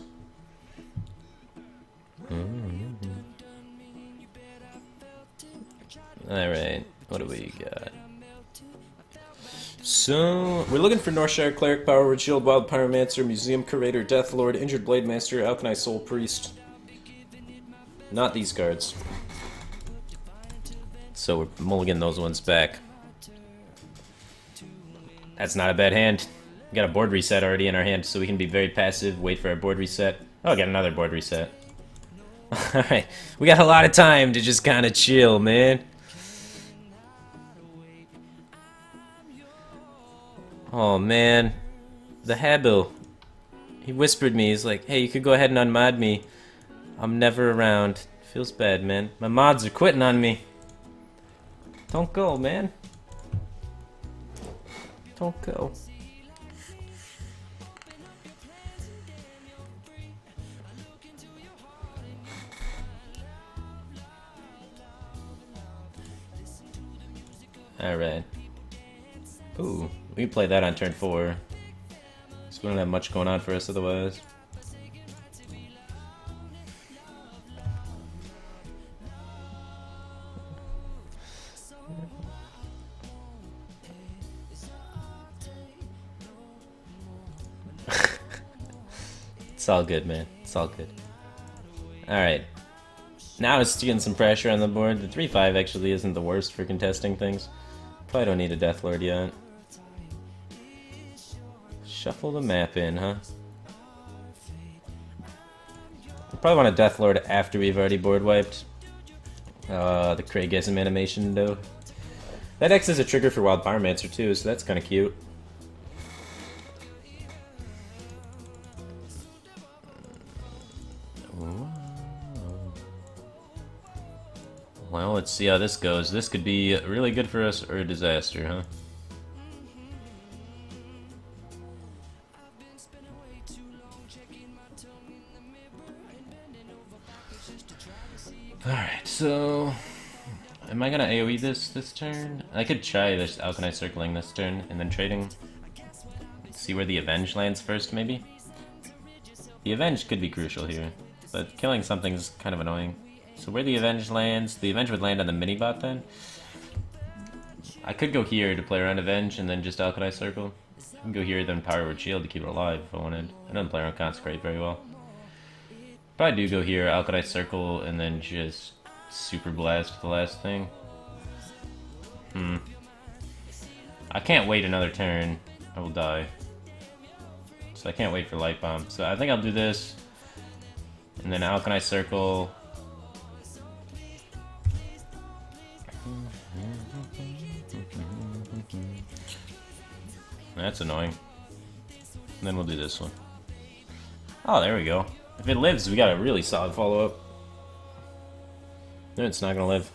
Alright, what do we got? So, we're looking for Northshire Cleric, Powerword Shield, Wild Pyromancer, Museum Curator, Death Lord, Injured Blade Master, Alchemy Soul Priest. Not these cards. So we're mulliganing those ones back. That's not a bad hand. We got a board reset already in our hand, so we can be very passive, wait for our board reset. Oh, got another board reset. Alright, we got a lot of time to just kind of chill, man. Oh, man. The Habil. He whispered me, he's like, hey, you could go ahead and unmod me. I'm never around. Feels bad, man. My mods are quitting on me. Don't go, man. Don't go. Alright. Ooh, we can play that on turn 4. So we don't have much going on for us otherwise. It's all good, man. It's all good. Alright. Now it's getting some pressure on the board. The 3-5 actually isn't the worst for contesting things. Probably don't need a Death Lord yet. Shuffle the map in, huh? We probably want a Death Lord after we've already board wiped. The Craigism animation, though. That X is a trigger for Wild Pyromancer, too, so that's kind of cute. Well, let's see how this goes. This could be really good for us or a disaster, huh? Alright, so... Am I gonna AoE this turn? I could try this Alchemy Circling this turn, and then trading. See where the Avenge lands first, maybe? The Avenge could be crucial here, but killing something is kind of annoying. So where the Avenge lands, the Avenge would land on the mini-bot then. I could go here to play around Avenge and then just Alchemy Circle. I can go here, then Powerword Shield to keep it alive if I wanted. I don't play around Consecrate very well. Probably do go here, Alchemy Circle, and then just Super Blast the last thing. I can't wait another turn. I will die. So I can't wait for Light Bomb. So I think I'll do this. And then Alchemy Circle. That's annoying. And then we'll do this one. Oh, there we go. If it lives, we got a really solid follow-up. No, it's not gonna live.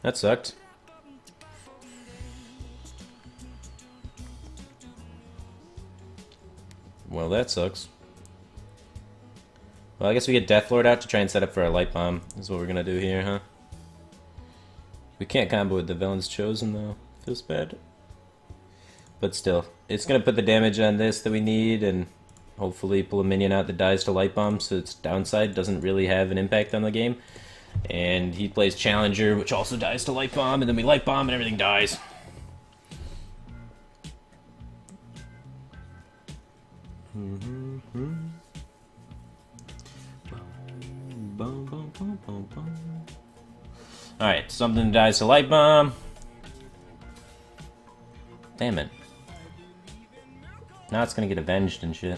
That sucked. Well, that sucks. Well, I guess we get Deathlord out to try and set up for our Light Bomb. Is what we're gonna do here, huh? We can't combo with the Villain's Chosen, though. Feels bad. But still, it's gonna put the damage on this that we need, and hopefully pull a minion out that dies to Light Bomb, so its downside doesn't really have an impact on the game. And he plays Challenger, which also dies to Light Bomb, and then we Light Bomb and everything dies. Alright, something dies to Light Bomb. Damn it. Now it's gonna get avenged and shit.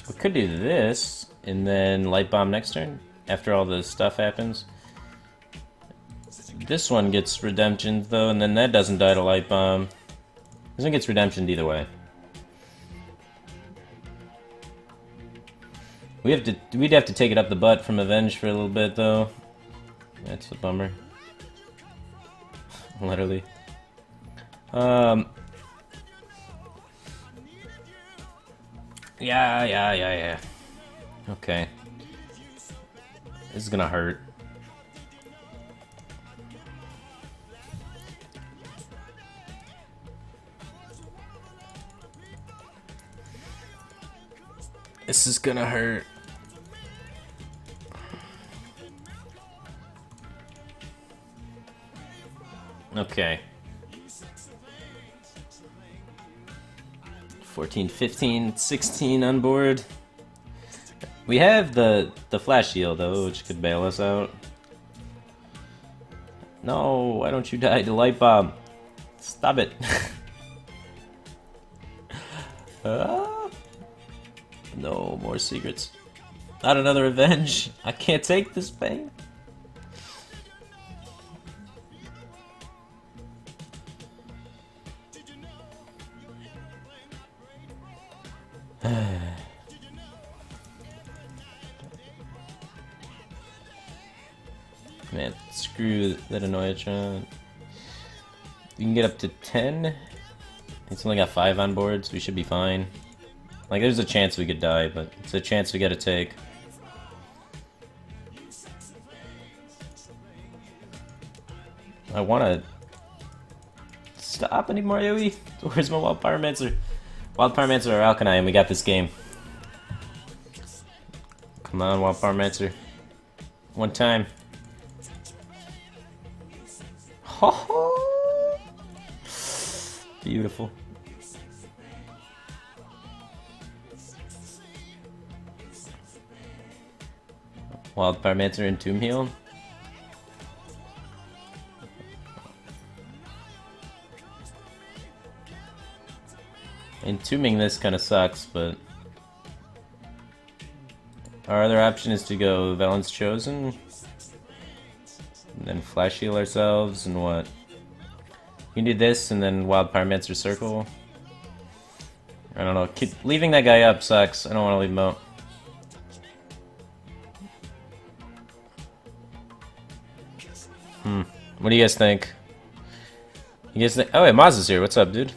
We Could do this, and then Light Bomb next turn, after all the stuff happens. This one gets redemption though, and then that doesn't die to Light Bomb. This one gets redemption either way. We'd have to take it up the butt from Avenge for a little bit though. That's a bummer. Literally. Yeah. Okay. This is gonna hurt. This is gonna hurt. Okay. 14, 15, 16 on board. We have the flash heal though, which could bail us out. No, why don't you die to Light Bomb? Stop it. No more secrets. Not another Avenge. I can't take this pain. Man, screw that Annoyatron. You can get up to 10. It's only got 5 on board, so we should be fine. Like, there's a chance we could die, but it's a chance we gotta take. I wanna stop anymore, AoE. Where's my Wild Pyromancer? Wild Pyromancer or Alkali, and we got this game. Come on, Wild Pyromancer. One time. Ho-ho! Beautiful. Wild Pyromancer and Tomb Heal. Entombing this kind of sucks, but our other option is to go Valen's Chosen, and then Flash Heal ourselves, and what? We can do this, and then Wild Pyromancer Circle. I don't know. Leaving that guy up sucks. I don't want to leave him out. What do you guys think? You guys think? Oh, wait, Maz is here. What's up, dude?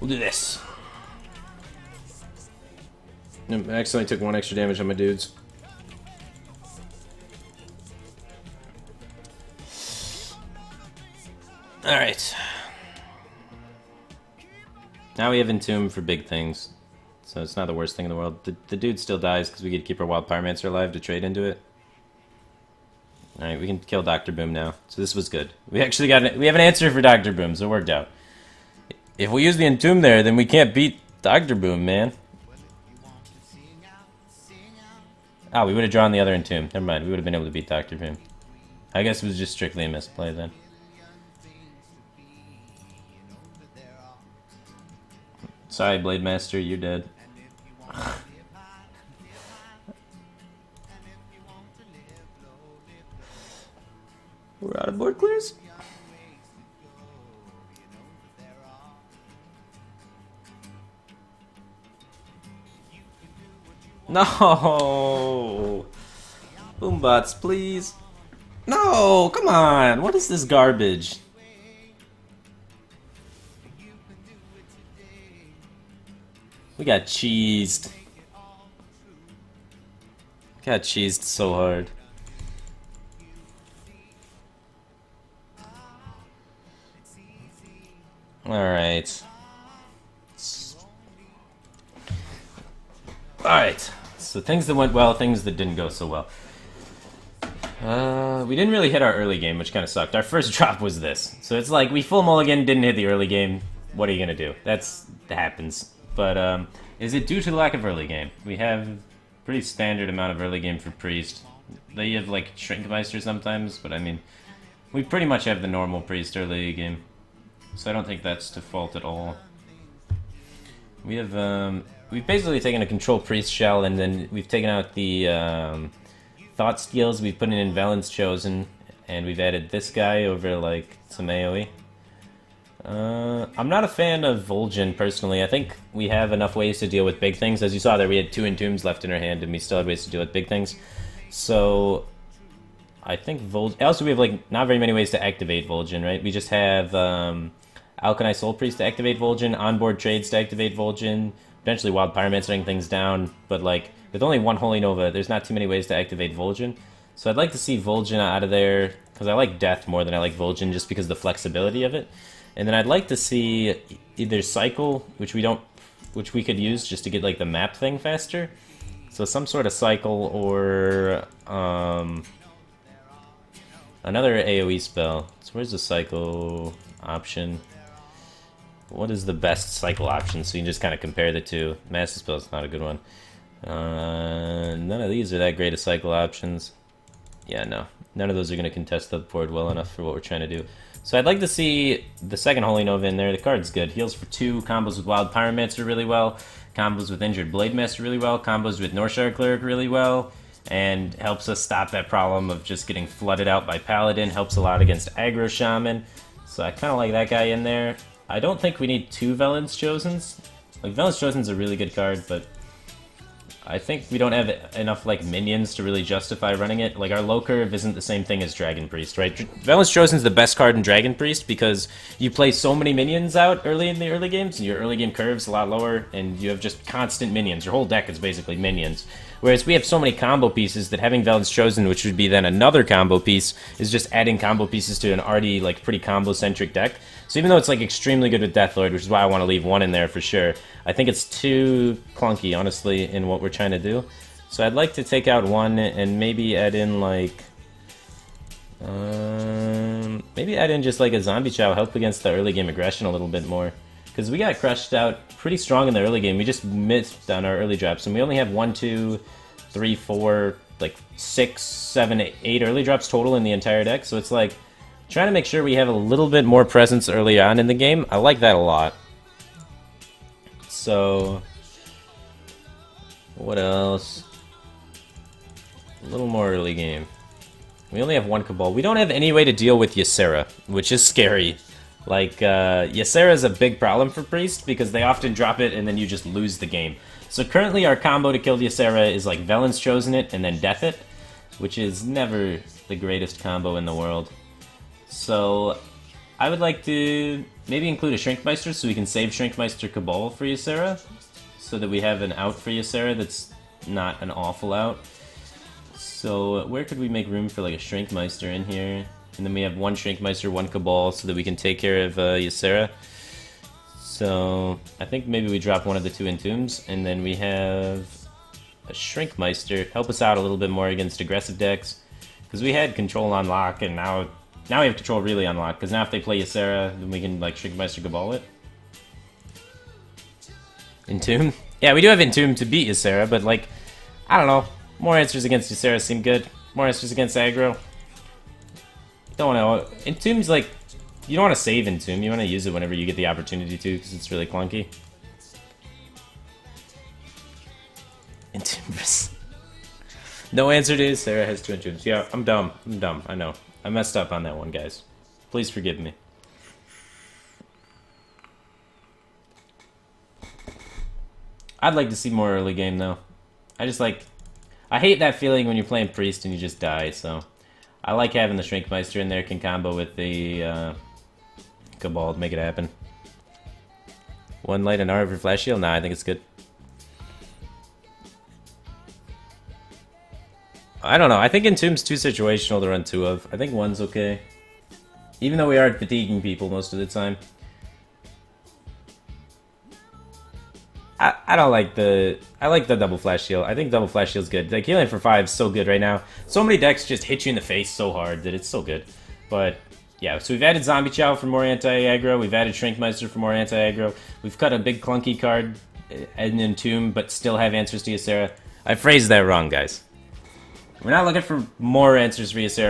We'll do this. I accidentally took 1 extra damage on my dudes. Alright. Now we have Entomb for big things. So it's not the worst thing in the world. The dude still dies because we get to keep our Wild Pyromancer alive to trade into it. Alright, we can kill Dr. Boom now. So this was good. We actually we have an answer for Dr. Boom, so it worked out. If we use the Entomb there, then we can't beat Dr. Boom, man. Ah, we would have drawn the other Entomb. Never mind, we would have been able to beat Dr. Boom. I guess it was just strictly a misplay then. Sorry, Blade Master, you're dead. We're out of board clears? No! Boombots, please. No, come on! What is this garbage? We got cheesed. Got cheesed so hard. Alright. Alright. So things that went well, things that didn't go so well. We didn't really hit our early game, which kind of sucked. Our first drop was this. So it's like, we full mulligan, didn't hit the early game. what are you gonna do? That happens. But is it due to the lack of early game? We have pretty standard amount of early game for Priest. They have like Shrinkmeister sometimes, but I mean, we pretty much have the normal Priest early game. So I don't think that's to fault at all. We have, we've basically taken a control Priest shell, and then we've taken out the Thought Steals, we've put in Velen's Chosen, and we've added this guy over like some AoE. I'm not a fan of Vol'jin personally. I think we have enough ways to deal with big things. As you saw there, we had 2 Entombs left in our hand, and we still had ways to deal with big things. So I think Vol'jin... Also, we have like not very many ways to activate Vol'jin, right? We just have Alchemy Soul Priest to activate Vol'jin, onboard trades to activate Vol'jin, potentially Wild Pyromancer setting things down, but like with only one Holy Nova, there's not too many ways to activate Vol'jin. So I'd like to see Vol'jin out of there, because I like Death more than I like Vol'jin, just because of the flexibility of it. And then I'd like to see either Cycle, which we could use just to get like the map thing faster. So some sort of Cycle, or another AoE spell. So where's the Cycle option? What is the best Cycle option? So you can just kind of compare the two. Massive Spell is not a good one. None of these are that great of Cycle options. Yeah, no. None of those are going to contest the board well enough for what we're trying to do. So I'd like to see the second Holy Nova in there. The card's good. Heals for 2, combos with Wild Pyromancer really well, combos with Injured Blade Master really well, combos with Northshire Cleric really well, and helps us stop that problem of just getting flooded out by Paladin. Helps a lot against Aggro Shaman. So I kind of like that guy in there. I don't think we need 2 Velen's Chosens. Like, Velen's Chosen's a really good card, but I think we don't have enough, like, minions to really justify running it. Like, our low curve isn't the same thing as Dragon Priest, right? Velen's Chosen's the best card in Dragon Priest because you play so many minions out early in the early games, and your early game curve's a lot lower, and you have just constant minions. Your whole deck is basically minions. Whereas we have so many combo pieces that having Velen's Chosen, which would be then another combo piece, is just adding combo pieces to an already, like, pretty combo-centric deck. So even though it's, like, extremely good with Deathlord, which is why I want to leave 1 in there for sure, I think it's too clunky, honestly, in what we're trying to do. So I'd like to take out 1 and maybe add in, like... maybe add in just, like, a Zombie Chow, help against the early game aggression a little bit more. Because we got crushed out pretty strong in the early game. We just missed on our early drops, and we only have 1, 2, 3, 4, like 6, 7, 8 early drops total in the entire deck. So it's like trying to make sure we have a little bit more presence early on in the game. I like that a lot. So what else? A little more early game. We only have 1 Cabal. We don't have any way to deal with Ysera, which is scary. Like, Ysera is a big problem for Priest, because they often drop it and then you just lose the game. So currently our combo to kill Ysera is like Velen's Chosen it and then Death it, which is never the greatest combo in the world. So I would like to maybe include a Shrinkmeister so we can save Shrinkmeister Cabal for Ysera, so that we have an out for Ysera that's not an awful out. So where could we make room for like a Shrinkmeister in here? And then we have 1 Shrinkmeister, 1 Cabal, so that we can take care of Ysera. So I think maybe we drop one of the 2 Entombs, and then we have a Shrinkmeister. Help us out a little bit more against aggressive decks. Because we had control on lock, and now we have control really on lock. Because now if they play Ysera, then we can like Shrinkmeister Cabal it. Entomb? Yeah, we do have Entomb to beat Ysera, but like, I don't know. More answers against Ysera seem good. More answers against aggro. Don't know. Entomb's like, you don't want to save Entomb. You want to use it whenever you get the opportunity to, because it's really clunky. Entomb. No answer to Ysera has 2 Entombs. Yeah, I'm dumb. I'm dumb. I know. I messed up on that one, guys. Please forgive me. I'd like to see more early game, though. I hate that feeling when you're playing Priest and you just die, so... I like having the Shrinkmeister in there, can combo with the Cabal to make it happen. 1 light and R for Flash Shield? Nah, I think it's good. I don't know, I think Entomb's too situational to run 2 of. I think 1's okay. Even though we are fatiguing people most of the time. I don't like the... I like the double Flash Shield. I think double Flash Shield's good. Like, healing for 5 is so good right now. So many decks just hit you in the face so hard that it's so good. But Yeah, so we've added Zombie Chow for more anti-aggro, we've added Shrinkmeister for more anti-aggro, we've cut a big clunky card and Entomb, but still have Answers to Ysera. I phrased that wrong, guys. We're not looking for more Answers for Ysera.